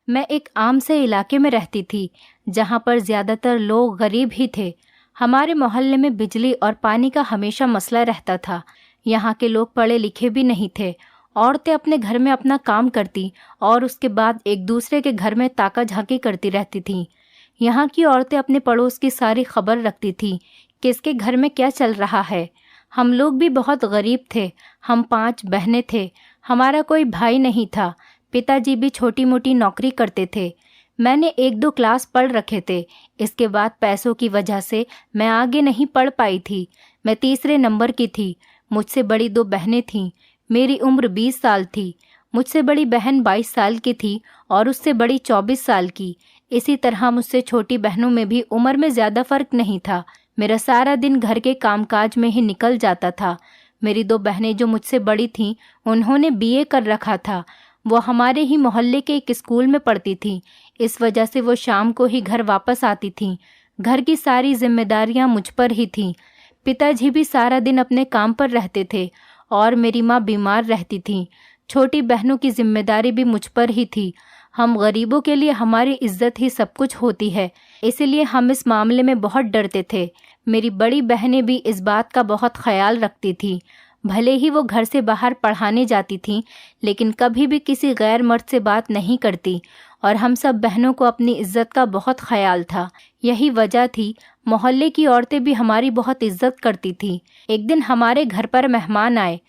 मैं एक आम से इलाके में रहती थी जहाँ पर ज़्यादातर लोग गरीब ही थे। हमारे मोहल्ले में बिजली और पानी का हमेशा मसला रहता था। यहाँ के लोग पढ़े लिखे भी नहीं थे। औरतें अपने घर में अपना काम करती और उसके बाद एक दूसरे के घर में ताका झांकी करती रहती थीं। यहाँ की औरतें अपने पड़ोस की सारी खबर रखती थीं, किसके घर में क्या चल रहा है। हम लोग भी बहुत गरीब थे। हम 5 बहनें थे। हमारा कोई भाई नहीं था। पिताजी भी छोटी मोटी नौकरी करते थे। मैंने 1-2 क्लास पढ़ रखे थे। इसके बाद पैसों की वजह से मैं आगे नहीं पढ़ पाई थी। मैं तीसरे नंबर की थी। मुझसे बड़ी 2 बहनें थीं। मेरी उम्र 20 साल थी। मुझसे बड़ी बहन 22 साल की थी और उससे बड़ी 24 साल की। इसी तरह मुझसे छोटी बहनों में भी उम्र में ज़्यादा फर्क नहीं था। मेरा सारा दिन घर के कामकाज में ही निकल जाता था। मेरी 2 बहनें जो मुझसे बड़ी थीं, उन्होंने बीए कर रखा था। वो हमारे ही मोहल्ले के एक स्कूल में पढ़ती थीं। इस वजह से वो शाम को ही घर वापस आती थीं। घर की सारी जिम्मेदारियां मुझ पर ही थीं। पिताजी भी सारा दिन अपने काम पर रहते थे और मेरी माँ बीमार रहती थी। छोटी बहनों की जिम्मेदारी भी मुझ पर ही थी। हम गरीबों के लिए हमारी इज्जत ही सब कुछ होती है, इसलिए हम इस मामले में बहुत डरते थे। मेरी बड़ी बहनें भी इस बात का बहुत ख्याल रखती थीं। भले ही वो घर से बाहर पढ़ाने जाती थीं, लेकिन कभी भी किसी गैर मर्द से बात नहीं करती और हम सब बहनों को अपनी इज्जत का बहुत ख्याल था। यही वजह थी मोहल्ले की औरतें भी हमारी बहुत इज्जत करती थीं। एक दिन हमारे घर पर मेहमान आए।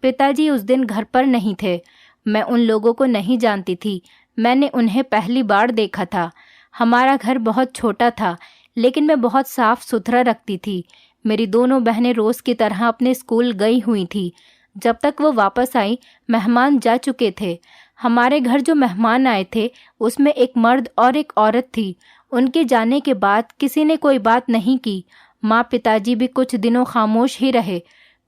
पिताजी उस दिन घर पर नहीं थे। मैं उन लोगों को नहीं जानती थी। मैंने उन्हें पहली बार देखा था। हमारा घर बहुत छोटा था, लेकिन मैं बहुत साफ सुथरा रखती थी। मेरी दोनों बहनें रोज़ की तरह अपने स्कूल गई हुई थी। जब तक वो वापस आई, मेहमान जा चुके थे। हमारे घर जो मेहमान आए थे, उसमें एक मर्द और एक औरत थी। उनके जाने के बाद किसी ने कोई बात नहीं की। माँ पिताजी भी कुछ दिनों खामोश ही रहे।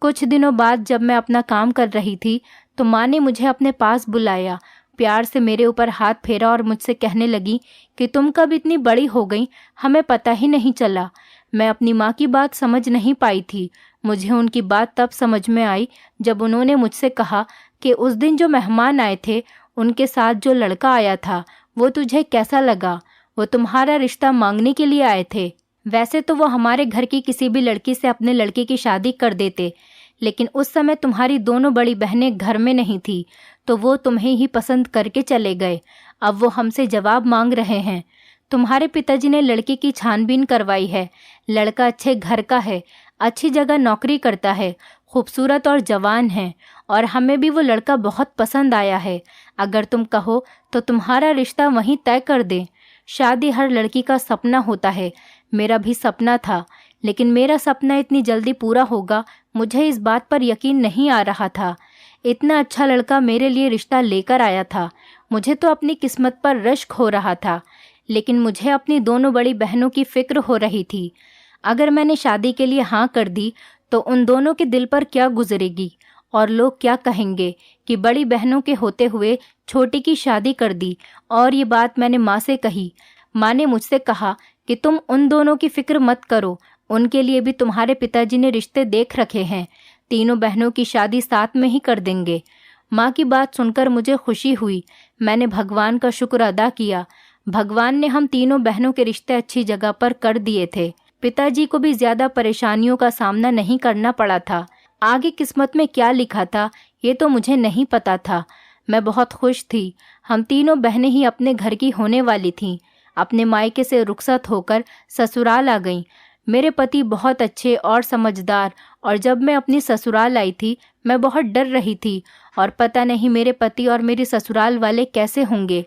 कुछ दिनों बाद जब मैं अपना काम कर रही थी, तो माँ ने मुझे अपने पास बुलाया, प्यार से मेरे ऊपर हाथ फेरा और मुझसे कहने लगी कि तुम कब इतनी बड़ी हो गई, हमें पता ही नहीं चला। मैं अपनी माँ की बात समझ नहीं पाई थी। मुझे उनकी बात तब समझ में आई जब उन्होंने मुझसे कहा कि उस दिन जो मेहमान आए थे, उनके साथ जो लड़का आया था, वो तुझे कैसा लगा? वो तुम्हारा रिश्ता मांगने के लिए आए थे। वैसे तो वो हमारे घर की किसी भी लड़की से अपने लड़के की शादी कर देते, लेकिन उस समय तुम्हारी दोनों बड़ी बहनें घर में नहीं थी, तो वो तुम्हें ही पसंद करके चले गए। अब वो हमसे जवाब मांग रहे हैं। तुम्हारे पिताजी ने लड़के की छानबीन करवाई है। लड़का अच्छे घर का है, अच्छी जगह नौकरी करता है, खूबसूरत और जवान है, और हमें भी वो लड़का बहुत पसंद आया है। अगर तुम कहो तो तुम्हारा रिश्ता वहीं तय कर दें। शादी हर लड़की का सपना होता है। मेरा भी सपना था, लेकिन मेरा सपना इतनी जल्दी पूरा होगा, मुझे इस बात पर यकीन नहीं आ रहा था। इतना अच्छा लड़का मेरे लिए रिश्ता लेकर आया था। मुझे तो अपनी किस्मत पर रश्क हो रहा था, लेकिन मुझे अपनी दोनों बड़ी बहनों की फिक्र हो रही थी। अगर मैंने शादी के लिए हाँ कर दी तो उन दोनों के दिल पर क्या गुजरेगी, और लोग क्या कहेंगे कि बड़ी बहनों के होते हुए छोटी की शादी कर दी। और ये बात मैंने माँ से कही। माँ ने मुझसे कहा कि तुम उन दोनों की फिक्र मत करो, उनके लिए भी तुम्हारे पिताजी ने रिश्ते देख रखे हैं। तीनों बहनों की शादी साथ में ही कर देंगे। माँ की बात सुनकर मुझे खुशी हुई। मैंने भगवान का शुक्र अदा किया। भगवान ने हम तीनों बहनों के रिश्ते अच्छी जगह पर कर दिए थे। पिताजी को भी ज्यादा परेशानियों का सामना नहीं करना पड़ा था। आगे किस्मत में क्या लिखा था, ये तो मुझे नहीं पता था। मैं बहुत खुश थी। हम तीनों बहनें ही अपने घर की होने वाली थीं। अपने मायके से रुखसत होकर ससुराल आ गईं। मेरे पति बहुत अच्छे और समझदार, और जब मैं अपनी ससुराल आई थी, मैं बहुत डर रही थी और पता नहीं मेरे पति और मेरे ससुराल वाले कैसे होंगे।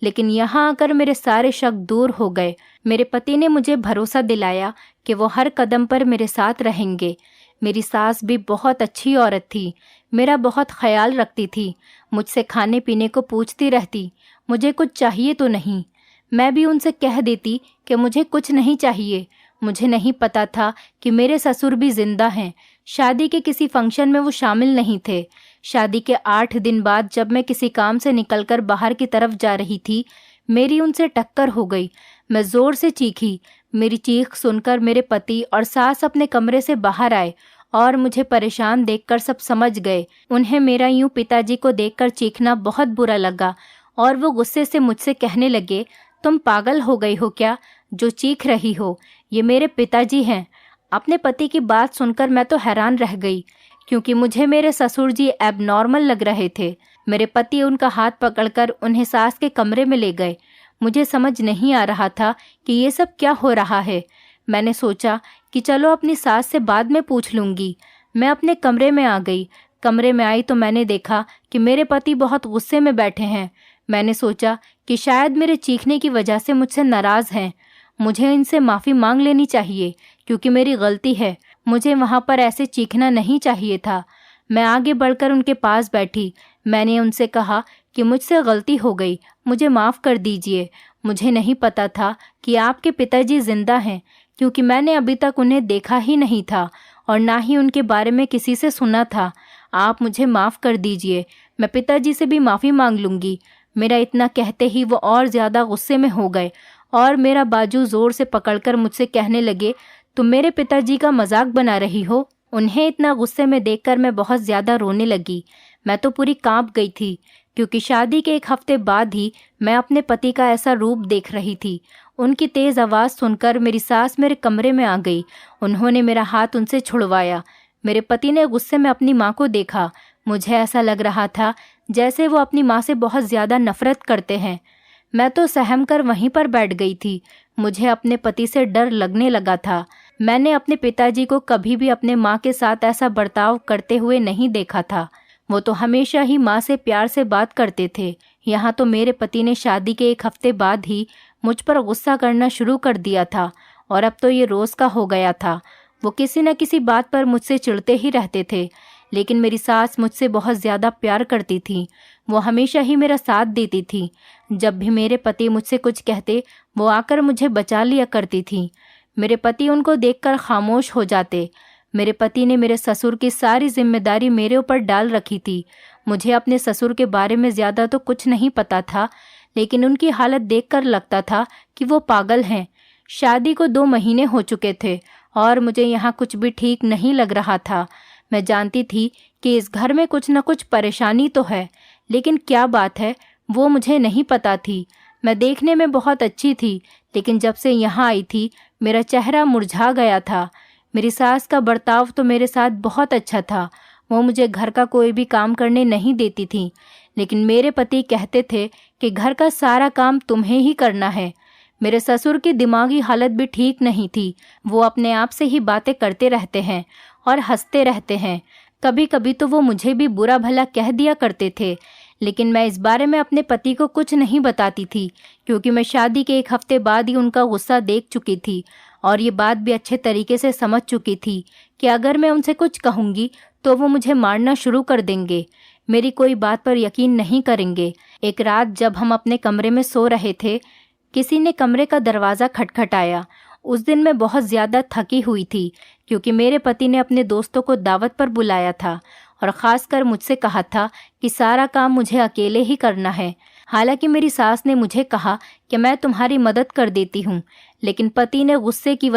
लेकिन यहाँ आकर मेरे सारे शक दूर हो गए। मेरे पति ने मुझे भरोसा दिलाया कि वो हर कदम पर मेरे साथ रहेंगे। मेरी सास भी बहुत अच्छी औरत थी, मेरा बहुत ख्याल रखती थी। मुझसे खाने पीने को पूछती रहती, मुझे कुछ चाहिए तो नहीं। मैं भी उनसे कह देती कि मुझे कुछ नहीं चाहिए। मुझे नहीं पता था कि मेरे ससुर भी जिंदा हैं। शादी के किसी फंक्शन में वो शामिल नहीं थे। शादी के 8 दिन बाद जब मैं किसी काम से निकलकर बाहर की तरफ जा रही थी, मेरी उनसे टक्कर हो गई। मैं जोर से चीखी। मेरी चीख सुनकर मेरे पति और सास अपने कमरे से बाहर आए और मुझे परेशान देखकर सब समझ गए। उन्हें मेरा यूं पिताजी को देखकर चीखना बहुत बुरा लगा। और वो गुस्से से मुझसे कहने लगे, तुम पागल हो गई हो क्या जो चीख रही हो? ये मेरे पिताजी हैं। अपने पति की बात सुनकर मैं तो हैरान रह गई, क्योंकि मुझे मेरे ससुर जी एबनॉर्मल लग रहे थे। मेरे पति उनका हाथ पकड़कर उन्हें सास के कमरे में ले गए। मुझे समझ नहीं आ रहा था कि ये सब क्या हो रहा है। मैंने सोचा कि चलो अपनी सास से बाद में पूछ लूँगी। मैं अपने कमरे में आ गई। कमरे में आई तो मैंने देखा कि मेरे पति बहुत गुस्से में बैठे हैं। मैंने सोचा कि शायद मेरे चीखने की वजह से मुझसे नाराज़ हैं। मुझे इनसे माफ़ी मांग लेनी चाहिए, क्योंकि मेरी गलती है। मुझे वहाँ पर ऐसे चीखना नहीं चाहिए था। मैं आगे बढ़कर उनके पास बैठी। मैंने उनसे कहा कि मुझसे गलती हो गई, मुझे माफ़ कर दीजिए। मुझे नहीं पता था कि आपके पिताजी जिंदा हैं, क्योंकि मैंने अभी तक उन्हें देखा ही नहीं था और ना ही उनके बारे में किसी से सुना था। आप मुझे माफ़ कर दीजिए, मैं पिताजी से भी माफ़ी मांग लूँगी। मेरा इतना कहते ही वो और ज़्यादा गुस्से में हो गए और मेरा बाजू ज़ोर से पकड़कर मुझसे कहने लगे, तुम मेरे पिताजी का मजाक बना रही हो। उन्हें इतना गुस्से में देखकर मैं बहुत ज़्यादा रोने लगी। मैं तो पूरी कांप गई थी, क्योंकि शादी के 1 हफ्ते बाद ही मैं अपने पति का ऐसा रूप देख रही थी। उनकी तेज़ आवाज़ सुनकर मेरी सास मेरे कमरे में आ गई। उन्होंने मेरा हाथ उनसे छुड़वाया। मेरे पति ने गुस्से में अपनी माँ को देखा। मुझे ऐसा लग रहा था जैसे वो अपनी माँ से बहुत ज़्यादा नफरत करते हैं। मैं तो सहम कर वहीं पर बैठ गई थी। मुझे अपने पति से डर लगने लगा था। मैंने अपने पिताजी को कभी भी अपने माँ के साथ ऐसा बर्ताव करते हुए नहीं देखा था। वो तो हमेशा ही माँ से प्यार से बात करते थे। यहाँ तो मेरे पति ने शादी के 1 हफ्ते बाद ही मुझ पर गुस्सा करना शुरू कर दिया था, और अब तो ये रोज़ का हो गया था। वो किसी न किसी बात पर मुझसे चिढ़ते ही रहते थे। लेकिन मेरी सास मुझसे बहुत ज़्यादा प्यार करती थी। वो हमेशा ही मेरा साथ देती थी। जब भी मेरे पति मुझसे कुछ कहते, वो आकर मुझे बचा लिया करती थी। मेरे पति उनको देखकर खामोश हो जाते। मेरे पति ने मेरे ससुर की सारी जिम्मेदारी मेरे ऊपर डाल रखी थी। मुझे अपने ससुर के बारे में ज़्यादा तो कुछ नहीं पता था, लेकिन उनकी हालत देखकर लगता था कि वो पागल हैं। शादी को 2 महीने हो चुके थे और मुझे यहाँ कुछ भी ठीक नहीं लग रहा था। मैं जानती थी कि इस घर में कुछ न कुछ परेशानी तो है, लेकिन क्या बात है वो मुझे नहीं पता थी। मैं देखने में बहुत अच्छी थी, लेकिन जब से यहाँ आई थी मेरा चेहरा मुरझा गया था। मेरी सास का बर्ताव तो मेरे साथ बहुत अच्छा था। वो मुझे घर का कोई भी काम करने नहीं देती थी, लेकिन मेरे पति कहते थे कि घर का सारा काम तुम्हें ही करना है। मेरे ससुर की दिमागी हालत भी ठीक नहीं थी। वो अपने आप से ही बातें करते रहते हैं और हंसते रहते हैं। कभी कभी तो वो मुझे भी बुरा भला कह दिया करते थे, लेकिन मैं इस बारे में अपने पति को कुछ नहीं बताती थी, क्योंकि मैं शादी के 1 हफ्ते बाद ही उनका गुस्सा देख चुकी थी और ये बात भी अच्छे तरीके से समझ चुकी थी कि अगर मैं उनसे कुछ कहूँगी तो वो मुझे मारना शुरू कर देंगे, मेरी कोई बात पर यकीन नहीं करेंगे। एक रात जब हम अपने कमरे में सो रहे थे, किसी ने कमरे का दरवाज़ा खटखटाया। उस दिन मैं बहुत ज़्यादा थकी हुई थी, क्योंकि मेरे पति ने अपने दोस्तों को दावत पर बुलाया था और ख़ासकर मुझसे कहा था कि सारा काम मुझे अकेले ही करना है। हालांकि मेरी सास ने मुझे कहा कि मैं तुम्हारी मदद कर देती हूँ, लेकिन पति के गुस्से की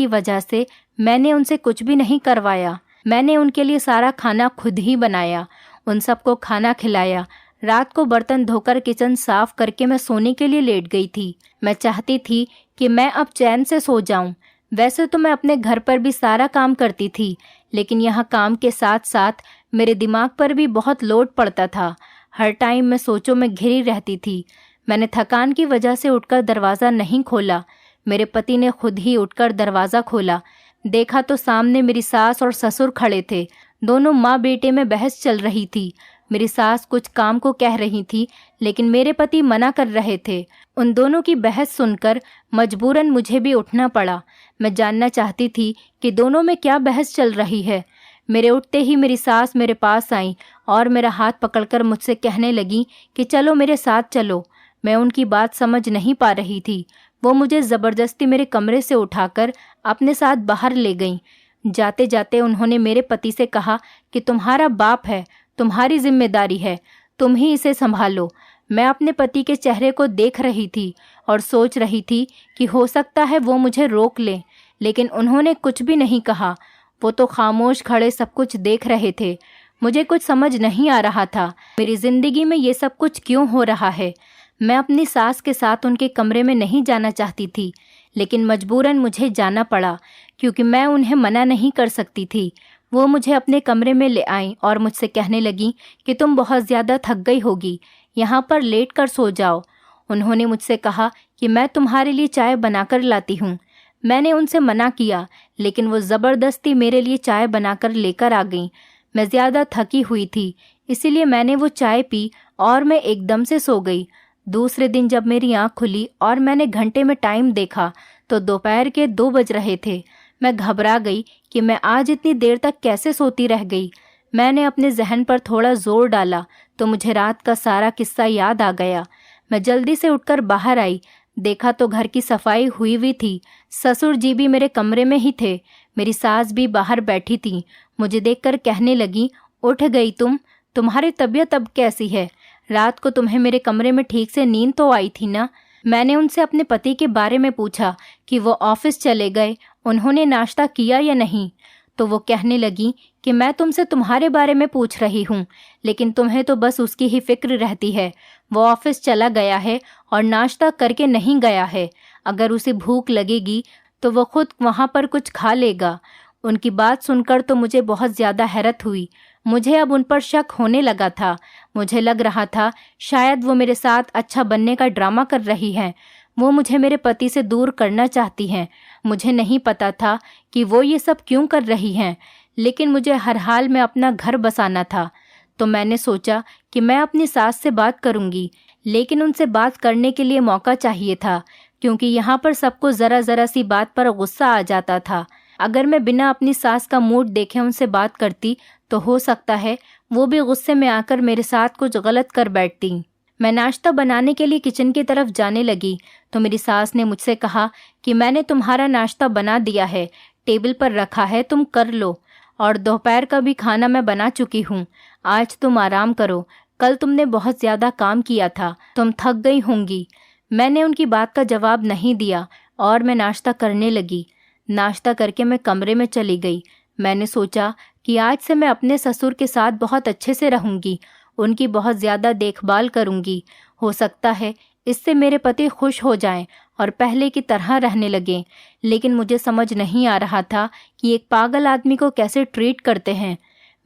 वजह से मैंने उनसे कुछ भी नहीं करवाया। मैंने उनके लिए सारा खाना खुद ही बनाया, उन सबको खाना खिलाया। रात को बर्तन धोकर किचन साफ करके मैं सोने के लिए लेट गई थी। मैं चाहती थी कि मैं अब चैन से सो जाऊं। वैसे तो मैं अपने घर पर भी सारा काम करती थी, लेकिन यहाँ काम के साथ साथ मेरे दिमाग पर भी बहुत लोड पड़ता था। हर टाइम मैं सोचों में घिरी रहती थी। मैंने थकान की वजह से उठकर दरवाज़ा नहीं खोला। मेरे पति ने खुद ही उठकर दरवाज़ा खोला। देखा तो सामने मेरी सास और ससुर खड़े थे। दोनों माँ बेटे में बहस चल रही थी। मेरी सास कुछ काम को कह रही थी, लेकिन मेरे पति मना कर रहे थे। उन दोनों की बहस सुनकर मजबूरन मुझे भी उठना पड़ा। मैं जानना चाहती थी कि दोनों में क्या बहस चल रही है। मेरे उठते ही मेरी सास मेरे पास आई और मेरा हाथ पकड़कर मुझसे कहने लगी कि चलो मेरे साथ चलो। मैं उनकी बात समझ नहीं पा रही थी। वो मुझे ज़बरदस्ती मेरे कमरे से उठाकर अपने साथ बाहर ले गईं। जाते जाते उन्होंने मेरे पति से कहा कि तुम्हारा बाप है, तुम्हारी जिम्मेदारी है, तुम ही इसे संभालो। मैं अपने पति के चेहरे को देख रही थी और सोच रही थी कि हो सकता है वो मुझे रोक लें, लेकिन उन्होंने कुछ भी नहीं कहा। वो तो खामोश खड़े सब कुछ देख रहे थे। मुझे कुछ समझ नहीं आ रहा था, मेरी जिंदगी में ये सब कुछ क्यों हो रहा है। मैं अपनी सास के साथ उनके कमरे में नहीं जाना चाहती थी, लेकिन मजबूरन मुझे जाना पड़ा क्योंकि मैं उन्हें मना नहीं कर सकती थी। वो मुझे अपने कमरे में ले आईं और मुझसे कहने लगी कि तुम बहुत ज़्यादा थक गई होगी, यहाँ पर लेट कर सो जाओ। उन्होंने मुझसे कहा कि मैं तुम्हारे लिए चाय बनाकर लाती हूँ। मैंने उनसे मना किया, लेकिन वो ज़बरदस्ती मेरे लिए चाय बनाकर लेकर आ गईं। मैं ज़्यादा थकी हुई थी, इसीलिए मैंने वो चाय पी और मैं एकदम से सो गई। दूसरे दिन जब मेरी आँख खुली और मैंने घंटे में टाइम देखा तो दोपहर के 2 बज रहे थे। मैं घबरा गई कि मैं आज इतनी देर तक कैसे सोती रह गई। मैंने अपने जहन पर थोड़ा जोर डाला तो मुझे रात का सारा किस्सा याद आ गया। मैं जल्दी से उठकर बाहर आई, देखा तो घर की सफाई हुई हुई थी। ससुर जी भी मेरे कमरे में ही थे, मेरी सास भी बाहर बैठी थी। मुझे देखकर कहने लगी, उठ गई तुम्हारी तबीयत अब कैसी है? रात को तुम्हें मेरे कमरे में ठीक से नींद तो आई थी ना? मैंने उनसे अपने पति के बारे में पूछा कि वो ऑफिस चले गए, उन्होंने नाश्ता किया या नहीं। तो वो कहने लगी कि मैं तुमसे तुम्हारे बारे में पूछ रही हूँ, लेकिन तुम्हें तो बस उसकी ही फिक्र रहती है। वो ऑफिस चला गया है और नाश्ता करके नहीं गया है। अगर उसे भूख लगेगी तो वो खुद वहाँ पर कुछ खा लेगा। उनकी बात सुनकर तो मुझे बहुत ज़्यादा हैरत हुई। मुझे अब उन पर शक होने लगा था। मुझे लग रहा था शायद वो मेरे साथ अच्छा बनने का ड्रामा कर रही हैं। वो मुझे मेरे पति से दूर करना चाहती हैं। मुझे नहीं पता था कि वो ये सब क्यों कर रही हैं, लेकिन मुझे हर हाल में अपना घर बसाना था। तो मैंने सोचा कि मैं अपनी सास से बात करूंगी, लेकिन उनसे बात करने के लिए मौका चाहिए था, क्योंकि यहाँ पर सबको ज़रा ज़रा सी बात पर गुस्सा आ जाता था। अगर मैं बिना अपनी सास का मूड देखे उनसे बात करती तो हो सकता है वो भी गुस्से में आकर मेरे साथ कुछ गलत कर बैठती। मैं नाश्ता बनाने के लिए किचन की तरफ जाने लगी तो मेरी सास ने मुझसे कहा कि मैंने तुम्हारा नाश्ता बना दिया है, टेबल पर रखा है, तुम कर लो। और दोपहर का भी खाना मैं बना चुकी हूँ। आज तुम आराम करो, कल तुमने बहुत ज़्यादा काम किया था, तुम थक गई होंगी। मैंने उनकी बात का जवाब नहीं दिया और मैं नाश्ता करने लगी। नाश्ता करके मैं कमरे में चली गई। मैंने सोचा कि आज से मैं अपने ससुर के साथ बहुत अच्छे से रहूंगी, उनकी बहुत ज़्यादा देखभाल करूंगी। हो सकता है इससे मेरे पति खुश हो जाएं और पहले की तरह रहने लगें। लेकिन मुझे समझ नहीं आ रहा था कि एक पागल आदमी को कैसे ट्रीट करते हैं।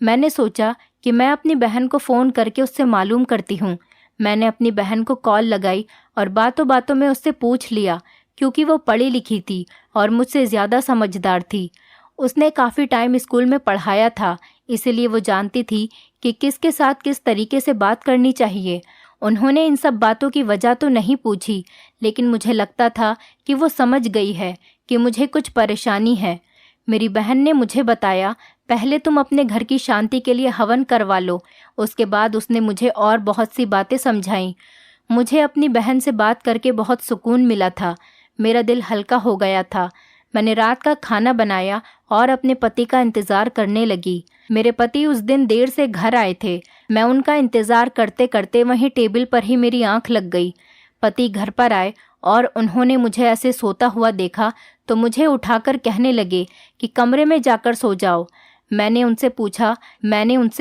मैंने सोचा कि मैं अपनी बहन को फ़ोन करके उससे मालूम करती हूँ। मैंने अपनी बहन को कॉल लगाई और बातों बातों में उससे पूछ लिया, क्योंकि वो पढ़ी लिखी थी और मुझसे ज़्यादा समझदार थी। उसने काफ़ी टाइम स्कूल में पढ़ाया था, इसलिए वो जानती थी कि किसके साथ किस तरीके से बात करनी चाहिए। उन्होंने इन सब बातों की वजह तो नहीं पूछी, लेकिन मुझे लगता था कि वो समझ गई है कि मुझे कुछ परेशानी है। मेरी बहन ने मुझे बताया, पहले तुम अपने घर की शांति के लिए हवन करवा लो। उसके बाद उसने मुझे और बहुत सी बातें समझाईं। मुझे अपनी बहन से बात करके बहुत सुकून मिला था। मेरा दिल हल्का हो गया था। मैंने रात का खाना बनाया और अपने पति का इंतज़ार करने लगी। मेरे पति उस दिन देर से घर आए थे। मैं उनका इंतज़ार करते करते वहीं टेबल पर ही मेरी आंख लग गई। पति घर पर आए और उन्होंने मुझे ऐसे सोता हुआ देखा तो मुझे उठाकर कहने लगे कि कमरे में जाकर सो जाओ। मैंने उनसे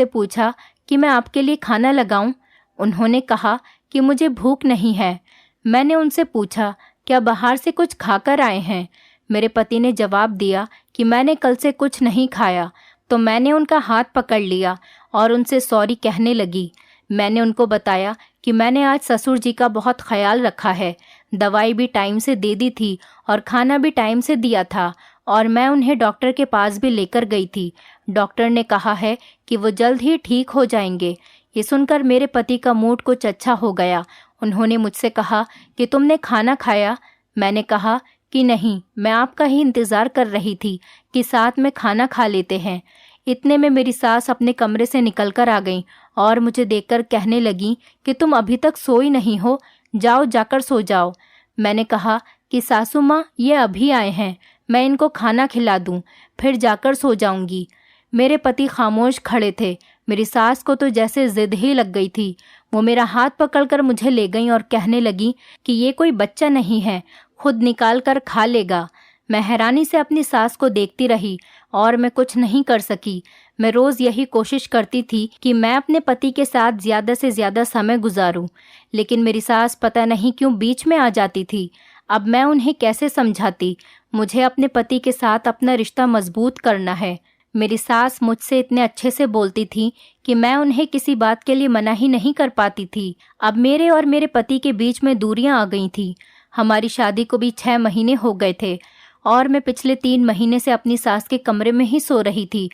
पूछा कि मैं आपके लिए खाना लगाऊं? उन्होंने कहा कि मुझे भूख नहीं है। मैंने उनसे पूछा, क्या बाहर से कुछ खाकर आए हैं? मेरे पति ने जवाब दिया कि मैंने कल से कुछ नहीं खाया। तो मैंने उनका हाथ पकड़ लिया और उनसे सॉरी कहने लगी। मैंने उनको बताया कि मैंने आज ससुर जी का बहुत ख्याल रखा है, दवाई भी टाइम से दे दी थी और खाना भी टाइम से दिया था, और मैं उन्हें डॉक्टर के पास भी लेकर गई थी। डॉक्टर ने कहा है कि वो जल्द ही ठीक हो जाएंगे। ये सुनकर मेरे पति का मूड कुछ अच्छा हो गया। उन्होंने मुझसे कहा कि तुमने खाना खाया? मैंने कहा कि नहीं, मैं आपका ही इंतज़ार कर रही थी कि साथ में खाना खा लेते हैं। इतने में मेरी सास अपने कमरे से निकलकर आ गई और मुझे देखकर कहने लगी कि तुम अभी तक सोई नहीं हो, जाओ जाकर सो जाओ। मैंने कहा कि सासू माँ, ये अभी आए हैं, मैं इनको खाना खिला दूँ, फिर जाकर सो जाऊँगी। मेरे पति खामोश खड़े थे। मेरी सास को तो जैसे जिद ही लग गई थी। वो मेरा हाथ पकड़कर मुझे ले गई और कहने लगी कि ये कोई बच्चा नहीं है, खुद निकाल कर खा लेगा। मैं हैरानी से अपनी सास को देखती रही और मैं कुछ नहीं कर सकी। मैं रोज़ यही कोशिश करती थी कि मैं अपने पति के साथ ज़्यादा से ज़्यादा समय गुजारूं, लेकिन मेरी सास पता नहीं क्यों बीच में आ जाती थी। अब मैं उन्हें कैसे समझाती? मुझे अपने पति के साथ अपना रिश्ता मजबूत करना है। मेरी सास मुझसे इतने अच्छे से बोलती थी कि मैं उन्हें किसी बात के लिए मना ही नहीं कर पाती थी। अब मेरे और मेरे पति के बीच में दूरियां आ गई थी। हमारी शादी को भी 6 महीने हो गए थे और मैं पिछले 3 महीने से अपनी सास के कमरे में ही सो रही थी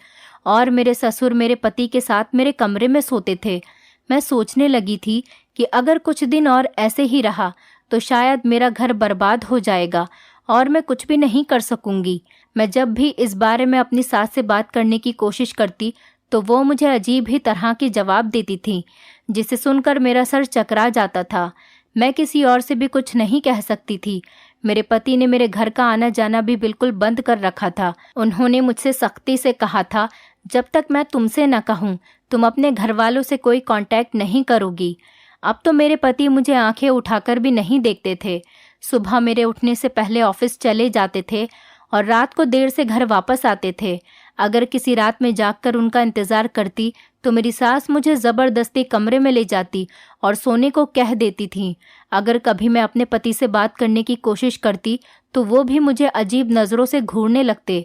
और मेरे ससुर मेरे पति के साथ मेरे कमरे में सोते थे। मैं सोचने लगी थी कि अगर कुछ दिन और ऐसे ही रहा तो शायद मेरा घर बर्बाद हो जाएगा और मैं कुछ भी नहीं कर सकूंगी। मैं जब भी इस बारे में अपनी सास से बात करने की कोशिश करती तो वो मुझे अजीब ही तरह के जवाब देती थी, जिसे सुनकर मेरा सर चकरा जाता था। मैं किसी और से भी कुछ नहीं कह सकती थी। मेरे पति ने मेरे घर का आना जाना भी बिल्कुल बंद कर रखा था। उन्होंने मुझसे सख्ती से कहा था, जब तक मैं तुमसे न कहूँ तुम अपने घर वालों से कोई कांटेक्ट नहीं करोगी। अब तो मेरे पति मुझे आंखें उठाकर भी नहीं देखते थे। सुबह मेरे उठने से पहले ऑफिस चले जाते थे और रात को देर से घर वापस आते थे। अगर किसी रात में जागकर उनका इंतजार करती तो मेरी सास मुझे ज़बरदस्ती कमरे में ले जाती और सोने को कह देती थी। अगर कभी मैं अपने पति से बात करने की कोशिश करती तो वो भी मुझे अजीब नज़रों से घूरने लगते।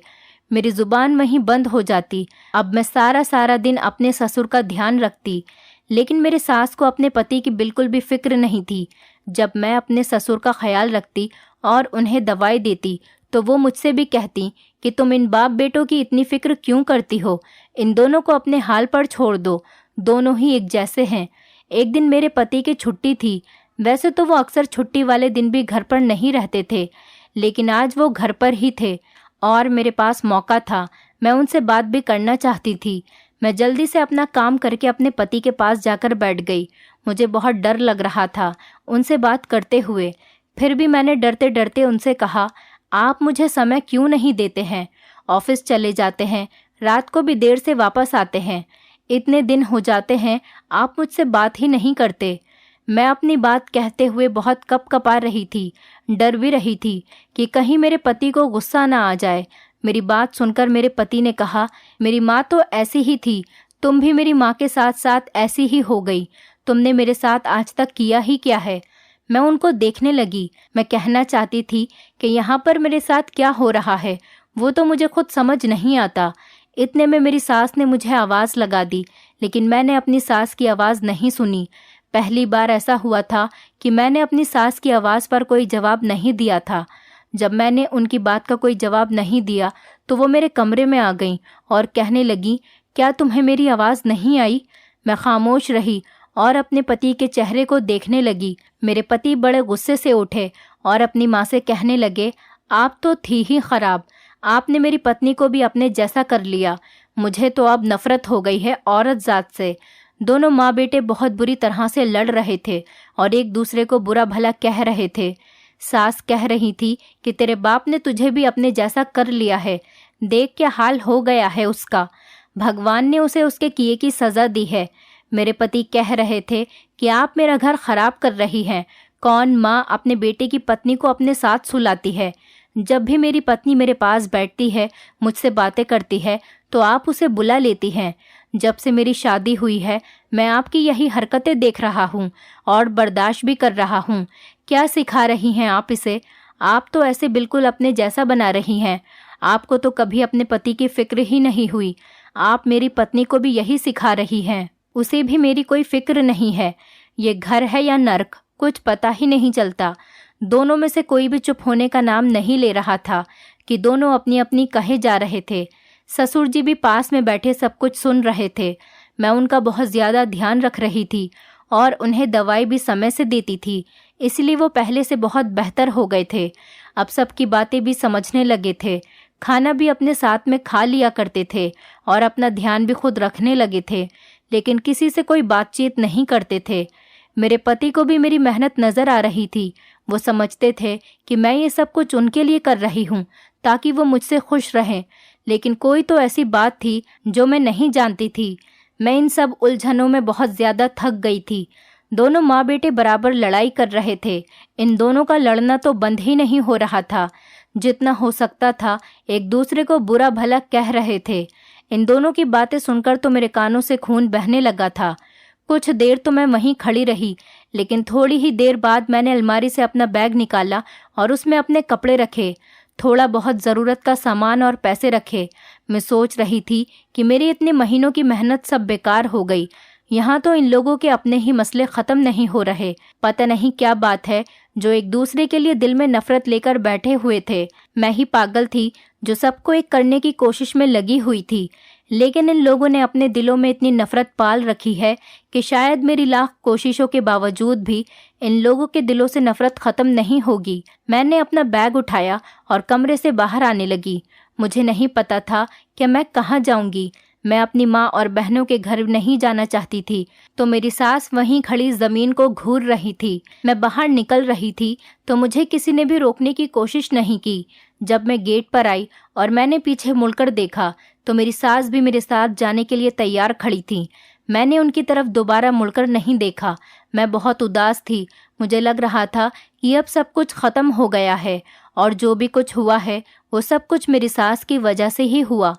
मेरी ज़ुबान वहीं बंद हो जाती। अब मैं सारा दिन अपने ससुर का ध्यान रखती, लेकिन मेरे सास को अपने पति की बिल्कुल भी फिक्र नहीं थी। जब मैं अपने ससुर का ख्याल रखती और उन्हें दवाई देती तो वो मुझसे भी कहती कि तुम इन बाप बेटों की इतनी फिक्र क्यों करती हो? इन दोनों को अपने हाल पर छोड़ दो, दोनों ही एक जैसे हैं। एक दिन मेरे पति की छुट्टी थी। वैसे तो वो अक्सर छुट्टी वाले दिन भी घर पर नहीं रहते थे, लेकिन आज वो घर पर ही थे और मेरे पास मौका था। मैं उनसे बात भी करना चाहती थी। मैं जल्दी से अपना काम करके अपने पति के पास जाकर बैठ गई। मुझे बहुत डर लग रहा था उनसे बात करते हुए। फिर भी मैंने डरते डरते उनसे कहा, आप मुझे समय क्यों नहीं देते हैं? ऑफिस चले जाते हैं, रात को भी देर से वापस आते हैं। इतने दिन हो जाते हैं आप मुझसे बात ही नहीं करते। मैं अपनी बात कहते हुए बहुत कपकपा रही थी, डर भी रही थी कि कहीं मेरे पति को गुस्सा ना आ जाए। मेरी बात सुनकर मेरे पति ने कहा, मेरी माँ तो ऐसी ही थी, तुम भी मेरी माँ के साथ साथ ऐसी ही हो गई। तुमने मेरे साथ आज तक किया ही क्या है? मैं उनको देखने लगी। मैं कहना चाहती थी कि यहाँ पर मेरे साथ क्या हो रहा है वो तो मुझे खुद समझ नहीं आता। इतने में मेरी सास ने मुझे आवाज़ लगा दी, लेकिन मैंने अपनी सास की आवाज़ नहीं सुनी। पहली बार ऐसा हुआ था कि मैंने अपनी सास की आवाज़ पर कोई जवाब नहीं दिया था। जब मैंने उनकी बात का कोई जवाब नहीं दिया तो वो मेरे कमरे में आ गईं और कहने लगी, क्या तुम्हें मेरी आवाज़ नहीं आई? मैं खामोश रही और अपने पति के चेहरे को देखने लगी। मेरे पति बड़े गुस्से से उठे और अपनी माँ से कहने लगे, आप तो थी ही खराब, आपने मेरी पत्नी को भी अपने जैसा कर लिया। मुझे तो अब नफरत हो गई है औरत जात से। दोनों माँ बेटे बहुत बुरी तरह से लड़ रहे थे और एक दूसरे को बुरा भला कह रहे थे। सास कह रही थी कि तेरे बाप ने तुझे भी अपने जैसा कर लिया है, देख क्या हाल हो गया है उसका। भगवान ने उसे उसके किए की सज़ा दी है। मेरे पति कह रहे थे कि आप मेरा घर खराब कर रही हैं। कौन माँ अपने बेटे की पत्नी को अपने साथ सुलाती है? जब भी मेरी पत्नी मेरे पास बैठती है, मुझसे बातें करती है, तो आप उसे बुला लेती हैं। जब से मेरी शादी हुई है मैं आपकी यही हरकतें देख रहा हूँ और बर्दाश्त भी कर रहा हूँ। क्या सिखा रही हैं आप इसे? आप तो ऐसे बिल्कुल अपने जैसा बना रही हैं। आपको तो कभी अपने पति की फिक्र ही नहीं हुई। आप मेरी पत्नी को भी यही सिखा रही हैं। उसे भी मेरी कोई फिक्र नहीं है। ये घर है या नर्क, कुछ पता ही नहीं चलता। दोनों में से कोई भी चुप होने का नाम नहीं ले रहा था कि दोनों अपनी अपनी कहे जा रहे थे। ससुर जी भी पास में बैठे सब कुछ सुन रहे थे। मैं उनका बहुत ज़्यादा ध्यान रख रही थी और उन्हें दवाई भी समय से देती थी, इसलिए वो पहले से बहुत बेहतर हो गए थे। अब सबकी बातें भी समझने लगे थे। खाना भी अपने साथ में खा लिया करते थे और अपना ध्यान भी खुद रखने लगे थे, लेकिन किसी से कोई बातचीत नहीं करते थे। मेरे पति को भी मेरी मेहनत नज़र आ रही थी। वो समझते थे कि मैं ये सब कुछ उनके लिए कर रही हूँ ताकि वो मुझसे खुश रहें, लेकिन कोई तो ऐसी बात थी जो मैं नहीं जानती थी। मैं इन सब उलझनों में बहुत ज़्यादा थक गई थी। दोनों माँ बेटे बराबर लड़ाई कर रहे थे। इन दोनों का लड़ना तो बंद ही नहीं हो रहा था। जितना हो सकता था एक दूसरे को बुरा भला कह रहे थे। इन दोनों की बातें सुनकर तो मेरे कानों से खून बहने लगा था। कुछ देर तो मैं वहीं खड़ी रही, लेकिन थोड़ी ही देर बाद मैंने अलमारी से अपना बैग निकाला और उसमें अपने कपड़े रखे, थोड़ा बहुत ज़रूरत का सामान और पैसे रखे। मैं सोच रही थी कि मेरी इतने महीनों की मेहनत सब बेकार हो गई। यहाँ तो इन लोगों के अपने ही मसले ख़त्म नहीं हो रहे। पता नहीं क्या बात है जो एक दूसरे के लिए दिल में नफरत लेकर बैठे हुए थे। मैं ही पागल थी जो सबको एक करने की कोशिश में लगी हुई थी, लेकिन इन लोगों ने अपने दिलों में इतनी नफरत पाल रखी है कि शायद मेरी लाख कोशिशों के बावजूद भी इन लोगों के दिलों से नफरत खत्म नहीं होगी। मैंने अपना बैग उठाया और कमरे से बाहर आने लगी। मुझे नहीं पता था कि मैं कहाँ जाऊंगी। मैं अपनी माँ और बहनों के घर नहीं जाना चाहती थी, तो मेरी सास वहीं खड़ी जमीन को घूर रही थी। मैं बाहर निकल रही थी तो मुझे किसी ने भी रोकने की कोशिश नहीं की। जब मैं गेट पर आई और मैंने पीछे मुड़कर देखा तो मेरी सास भी मेरे साथ जाने के लिए तैयार खड़ी थी। मैंने उनकी तरफ दोबारा मुड़कर नहीं देखा। मैं बहुत उदास थी। मुझे लग रहा था कि अब सब कुछ खत्म हो गया है और जो भी कुछ हुआ है वो सब कुछ मेरी सास की वजह से ही हुआ।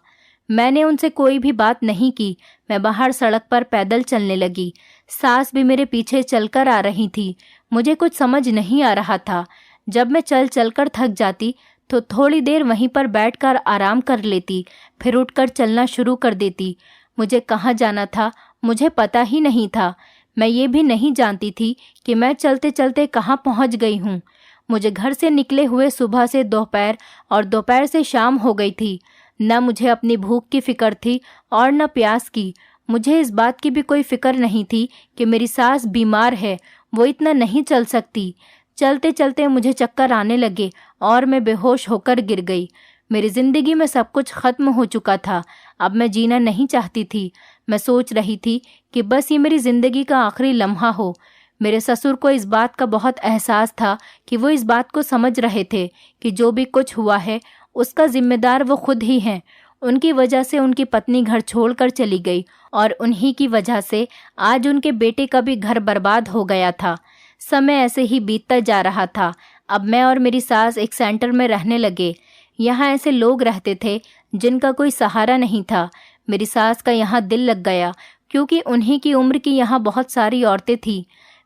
मैंने उनसे कोई भी बात नहीं की। मैं बाहर सड़क पर पैदल चलने लगी। सास भी मेरे पीछे चलकर आ रही थी। मुझे कुछ समझ नहीं आ रहा था। जब मैं चल चलकर थक जाती तो थोड़ी देर वहीं पर बैठकर आराम कर लेती, फिर उठकर चलना शुरू कर देती। मुझे कहाँ जाना था मुझे पता ही नहीं था। मैं ये भी नहीं जानती थी कि मैं चलते चलते कहाँ पहुँच गई हूँ। मुझे घर से निकले हुए सुबह से दोपहर और दोपहर से शाम हो गई थी। न मुझे अपनी भूख की फिक्र थी और न प्यास की। मुझे इस बात की भी कोई फिक्र नहीं थी कि मेरी सास बीमार है, वो इतना नहीं चल सकती। चलते चलते मुझे चक्कर आने लगे और मैं बेहोश होकर गिर गई। मेरी ज़िंदगी में सब कुछ ख़त्म हो चुका था। अब मैं जीना नहीं चाहती थी। मैं सोच रही थी कि बस ये मेरी ज़िंदगी का आखिरी लम्हा हो। मेरे ससुर को इस बात का बहुत एहसास था कि वो इस बात को समझ रहे थे कि जो भी कुछ हुआ है उसका जिम्मेदार वो खुद ही हैं। उनकी वजह से उनकी पत्नी घर छोड़कर चली गई और उन्हीं की वजह से आज उनके बेटे का भी घर बर्बाद हो गया था। समय ऐसे ही बीतता जा रहा था। अब मैं और मेरी सास एक सेंटर में रहने लगे। यहाँ ऐसे लोग रहते थे जिनका कोई सहारा नहीं था। मेरी सास का यहाँ दिल लग गया क्योंकि उन्हीं की उम्र की यहाँ बहुत सारी औरतें थीं।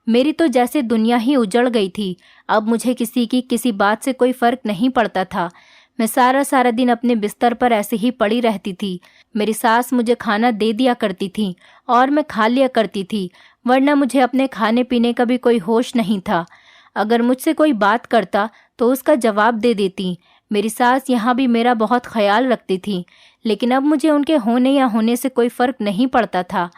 मेरी तो जैसे दुनिया ही उजड़ गई थी। अब मुझे किसी की किसी बात से कोई फर्क नहीं पड़ता था। मैं सारा दिन अपने बिस्तर पर ऐसे ही पड़ी रहती थी। मेरी सास मुझे खाना दे दिया करती थी और मैं खा लिया करती थी, वरना मुझे अपने खाने पीने का भी कोई होश नहीं था। अगर मुझसे कोई बात करता तो उसका जवाब दे देती। मेरी सास यहाँ भी मेरा बहुत ख्याल रखती थी, लेकिन अब मुझे उनके होने या होने से कोई फ़र्क नहीं पड़ता था।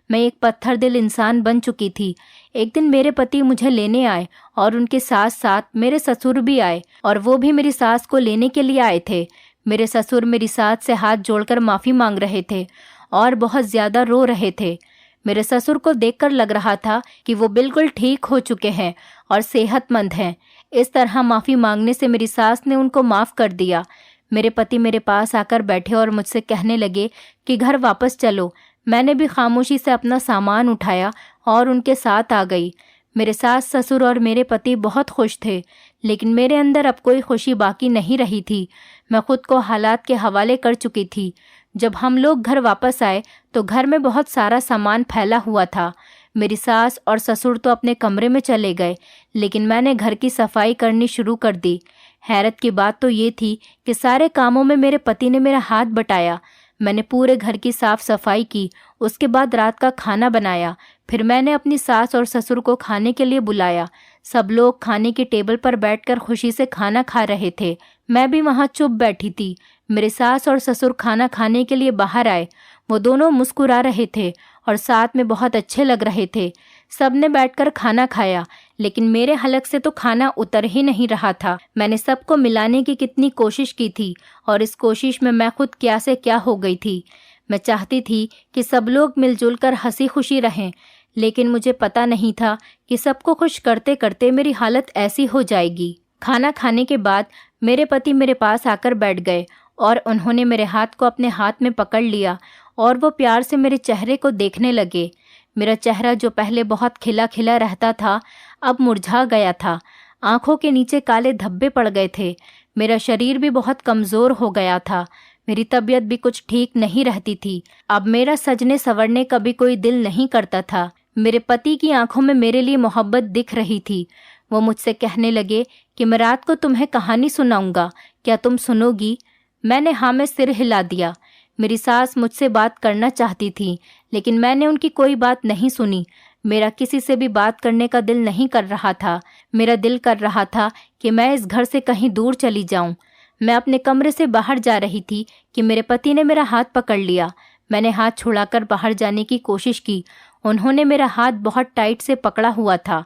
मैं एक पत्थर दिल इंसान बन चुकी थी। एक दिन मेरे पति मुझे लेने आए और उनके साथ साथ मेरे ससुर भी आए और वो भी मेरी सास को लेने के लिए आए थे। मेरे ससुर मेरी सास से हाथ जोड़कर माफ़ी मांग रहे थे और बहुत ज़्यादा रो रहे थे। मेरे ससुर को देखकर लग रहा था कि वो बिल्कुल ठीक हो चुके हैं और सेहतमंद हैं। इस तरह माफ़ी मांगने से मेरी सास ने उनको माफ़ कर दिया। मेरे पति मेरे पास आकर बैठे और मुझसे कहने लगे कि घर वापस चलो। मैंने भी खामोशी से अपना सामान उठाया और उनके साथ आ गई। मेरे सास ससुर और मेरे पति बहुत खुश थे, लेकिन मेरे अंदर अब कोई खुशी बाकी नहीं रही थी। मैं खुद को हालात के हवाले कर चुकी थी। जब हम लोग घर वापस आए तो घर में बहुत सारा सामान फैला हुआ था। मेरी सास और ससुर तो अपने कमरे में चले गए, लेकिन मैंने घर की सफाई करनी शुरू कर दी। हैरत की बात तो ये थी कि सारे कामों में मेरे पति ने मेरा हाथ बटाया। मैंने पूरे घर की साफ सफाई की, उसके बाद रात का खाना बनाया। फिर मैंने अपनी सास और ससुर को खाने के लिए बुलाया। सब लोग खाने की टेबल पर बैठकर खुशी से खाना खा रहे थे। मैं भी वहाँ चुप बैठी थी। मेरे सास और ससुर खाना खाने के लिए बाहर आए। वो दोनों मुस्कुरा रहे थे और साथ में बहुत अच्छे लग रहे थे। सबने बैठकर खाना खाया, लेकिन मेरे हलक से तो खाना उतर ही नहीं रहा था। मैंने सबको मिलाने की कितनी कोशिश की थी और इस कोशिश में मैं खुद क्या से क्या हो गई थी। मैं चाहती थी कि सब लोग मिलजुल कर हंसी खुशी रहें, लेकिन मुझे पता नहीं था कि सबको खुश करते करते मेरी हालत ऐसी हो जाएगी। खाना खाने के बाद मेरे पति मेरे पास आकर बैठ गए और उन्होंने मेरे हाथ को अपने हाथ में पकड़ लिया और वो प्यार से मेरे चेहरे को देखने लगे। मेरा चेहरा जो पहले बहुत खिला खिला रहता था, अब मुरझा गया था। आंखों के नीचे काले धब्बे पड़ गए थे। मेरा शरीर भी बहुत कमज़ोर हो गया था। मेरी तबीयत भी कुछ ठीक नहीं रहती थी। अब मेरा सजने संवरने का भी कोई दिल नहीं करता था। मेरे पति की आंखों में मेरे लिए मोहब्बत दिख रही थी। वो मुझसे कहने लगे कि मैं रात को तुम्हें कहानी सुनाऊंगा, क्या तुम सुनोगी? मैंने हाँ में सिर हिला दिया। मेरी सास मुझसे बात करना चाहती थी, लेकिन मैंने उनकी कोई बात नहीं सुनी। मेरा किसी से भी बात करने का दिल नहीं कर रहा था। मेरा दिल कर रहा था कि मैं इस घर से कहीं दूर चली जाऊं। मैं अपने कमरे से बाहर जा रही थी कि मेरे पति ने मेरा हाथ पकड़ लिया। मैंने हाथ छुड़ाकर बाहर जाने की कोशिश की। उन्होंने मेरा हाथ बहुत टाइट से पकड़ा हुआ था।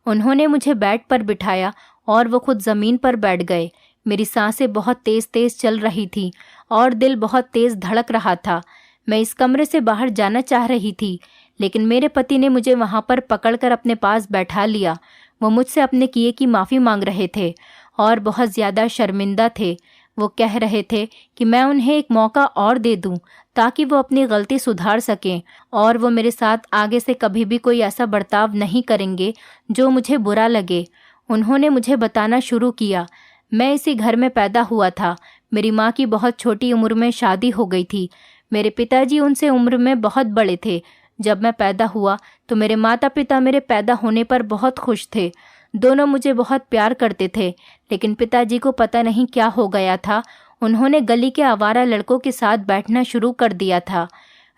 उन्होंने मुझे बेड पर बिठाया और वो खुद ज़मीन पर बैठ गए। मेरी सांसें बहुत तेज़ तेज़ चल रही थी और दिल बहुत तेज़ धड़क रहा था। मैं इस कमरे से बाहर जाना चाह रही थी, लेकिन मेरे पति ने मुझे वहाँ पर पकड़कर अपने पास बैठा लिया। वो मुझसे अपने किए की माफ़ी मांग रहे थे और बहुत ज़्यादा शर्मिंदा थे। वो कह रहे थे कि मैं उन्हें एक मौका और दे दूं ताकि वो अपनी गलती सुधार सकें और वो मेरे साथ आगे से कभी भी कोई ऐसा बर्ताव नहीं करेंगे जो मुझे बुरा लगे। उन्होंने मुझे बताना शुरू किया। मैं इसी घर में पैदा हुआ था। मेरी माँ की बहुत छोटी उम्र में शादी हो गई थी। मेरे पिताजी उनसे उम्र में बहुत बड़े थे। जब मैं पैदा हुआ तो मेरे माता पिता मेरे पैदा होने पर बहुत खुश थे। दोनों मुझे बहुत प्यार करते थे, लेकिन पिताजी को पता नहीं क्या हो गया था। उन्होंने गली के आवारा लड़कों के साथ बैठना शुरू कर दिया था।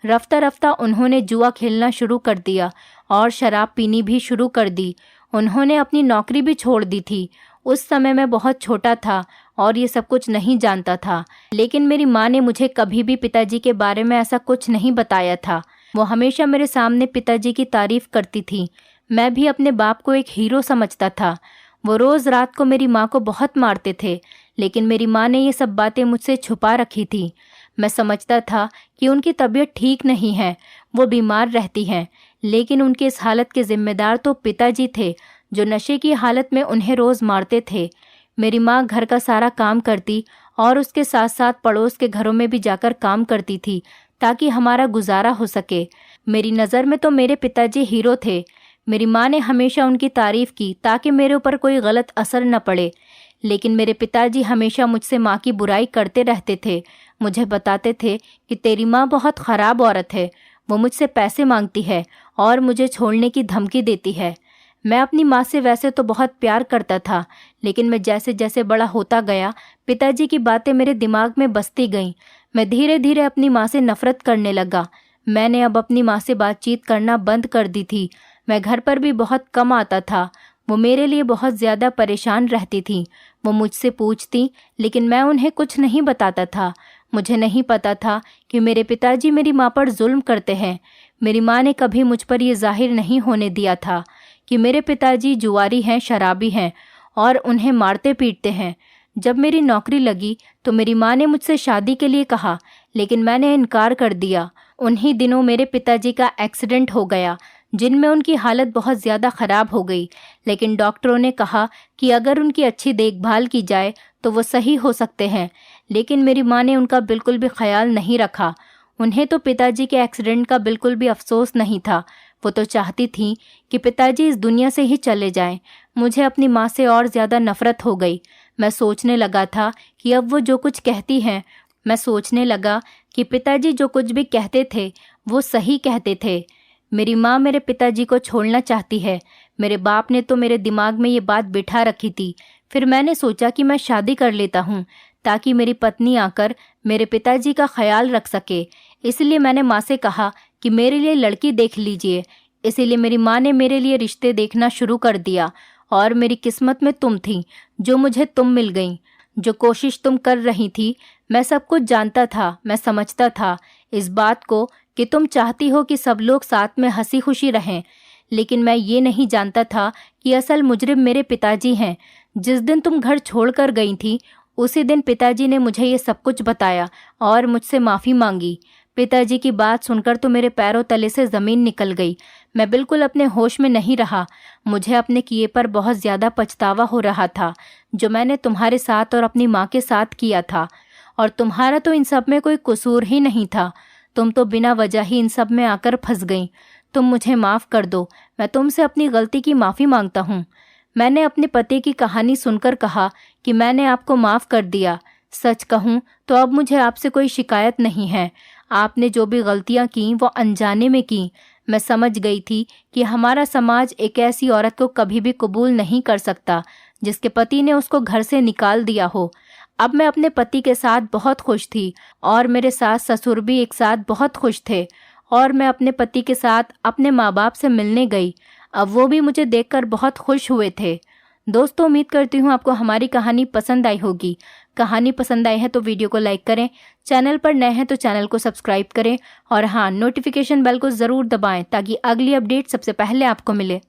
रफ्ता रफ्ता उन्होंने जुआ खेलना शुरू कर दिया और शराब पीनी भी शुरू कर दी। उन्होंने अपनी नौकरी भी छोड़ दी थी। उस समय मैं बहुत छोटा था और ये सब कुछ नहीं जानता था, लेकिन मेरी माँ ने मुझे कभी भी पिताजी के बारे में ऐसा कुछ नहीं बताया था। वो हमेशा मेरे सामने पिताजी की तारीफ करती थी। मैं भी अपने बाप को एक हीरो समझता था। वो रोज़ रात को मेरी माँ को बहुत मारते थे, लेकिन मेरी माँ ने ये सब बातें मुझसे छुपा रखी थी। मैं समझता था कि उनकी तबीयत ठीक नहीं है, वो बीमार रहती हैं, लेकिन उनके इस हालत के जिम्मेदार तो पिताजी थे, जो नशे की हालत में उन्हें रोज़ मारते थे। मेरी माँ घर का सारा काम करती और उसके साथ साथ पड़ोस के घरों में भी जाकर काम करती थी ताकि हमारा गुजारा हो सके। मेरी नज़र में तो मेरे पिताजी हीरो थे। मेरी माँ ने हमेशा उनकी तारीफ की ताकि मेरे ऊपर कोई गलत असर न पड़े, लेकिन मेरे पिताजी हमेशा मुझसे माँ की बुराई करते रहते थे। मुझे बताते थे कि तेरी माँ बहुत ख़राब औरत है, वो मुझसे पैसे मांगती है और मुझे छोड़ने की धमकी देती है। मैं अपनी माँ से वैसे तो बहुत प्यार करता था, लेकिन मैं जैसे जैसे बड़ा होता गया, पिताजी की बातें मेरे दिमाग में बसती गईं। मैं धीरे धीरे अपनी माँ से नफ़रत करने लगा। मैंने अब अपनी माँ से बातचीत करना बंद कर दी थी। मैं घर पर भी बहुत कम आता था। वो मेरे लिए बहुत ज़्यादा परेशान रहती थी। वो मुझसे पूछती, लेकिन मैं उन्हें कुछ नहीं बताता था। मुझे नहीं पता था कि मेरे पिताजी मेरी माँ पर जुल्म करते हैं। मेरी माँ ने कभी मुझ पर यह जाहिर नहीं होने दिया था कि मेरे पिताजी जुआरी हैं, शराबी हैं और उन्हें मारते पीटते हैं। जब मेरी नौकरी लगी तो मेरी माँ ने मुझसे शादी के लिए कहा, लेकिन मैंने इनकार कर दिया। उन्हीं दिनों मेरे पिताजी का एक्सीडेंट हो गया, जिनमें उनकी हालत बहुत ज़्यादा ख़राब हो गई, लेकिन डॉक्टरों ने कहा कि अगर उनकी अच्छी देखभाल की जाए तो वो सही हो सकते हैं। लेकिन मेरी माँ ने उनका बिल्कुल भी ख्याल नहीं रखा। उन्हें तो पिताजी के एक्सीडेंट का बिल्कुल भी अफसोस नहीं था। वो तो चाहती थी कि पिताजी इस दुनिया से ही चले जाएं। मुझे अपनी माँ से और ज़्यादा नफ़रत हो गई। मैं सोचने लगा था कि अब वो जो कुछ कहती हैं, मैं सोचने लगा कि पिताजी जो कुछ भी कहते थे वो सही कहते थे। मेरी माँ मेरे पिताजी को छोड़ना चाहती है। मेरे बाप ने तो मेरे दिमाग में ये बात बिठा रखी थी। फिर मैंने सोचा कि मैं शादी कर लेता हूँ ताकि मेरी पत्नी आकर मेरे पिताजी का ख्याल रख सके। इसलिए मैंने माँ से कहा कि मेरे लिए लड़की देख लीजिए। इसीलिए मेरी माँ ने मेरे लिए रिश्ते देखना शुरू कर दिया और मेरी किस्मत में तुम थी, जो मुझे तुम मिल गई। जो कोशिश तुम कर रही थी, मैं सब कुछ जानता था। मैं समझता था इस बात को कि तुम चाहती हो कि सब लोग साथ में हंसी खुशी रहें, लेकिन मैं ये नहीं जानता था कि असल मुजरिम मेरे पिताजी हैं। जिस दिन तुम घर छोड़कर गई थी, उसी दिन पिताजी ने मुझे ये सब कुछ बताया और मुझसे माफ़ी मांगी। पिताजी की बात सुनकर तो मेरे पैरों तले से ज़मीन निकल गई। मैं बिल्कुल अपने होश में नहीं रहा। मुझे अपने किए पर बहुत ज़्यादा पछतावा हो रहा था, जो मैंने तुम्हारे साथ और अपनी माँ के साथ किया था। और तुम्हारा तो इन सब में कोई कसूर ही नहीं था। तुम तो बिना वजह ही इन सब में आकर फंस गई। तुम मुझे माफ़ कर दो। मैं तुमसे अपनी गलती की माफ़ी मांगता हूँ। मैंने अपने पति की कहानी सुनकर कहा कि मैंने आपको माफ़ कर दिया। सच कहूँ तो अब मुझे आपसे कोई शिकायत नहीं है। आपने जो भी गलतियाँ की वो अनजाने में की। मैं समझ गई थी कि हमारा समाज एक ऐसी औरत को कभी भी कबूल नहीं कर सकता जिसके पति ने उसको घर से निकाल दिया हो। अब मैं अपने पति के साथ बहुत खुश थी और मेरे सास ससुर भी एक साथ बहुत खुश थे और मैं अपने पति के साथ अपने माँ बाप से मिलने गई। अब वो भी मुझे देखकर बहुत खुश हुए थे। दोस्तों, उम्मीद करती हूँ आपको हमारी कहानी पसंद आई होगी। कहानी पसंद आई है तो वीडियो को लाइक करें, चैनल पर नए हैं तो चैनल को सब्सक्राइब करें और हाँ, नोटिफिकेशन बेल को ज़रूर दबाएं ताकि अगली अपडेट सबसे पहले आपको मिले।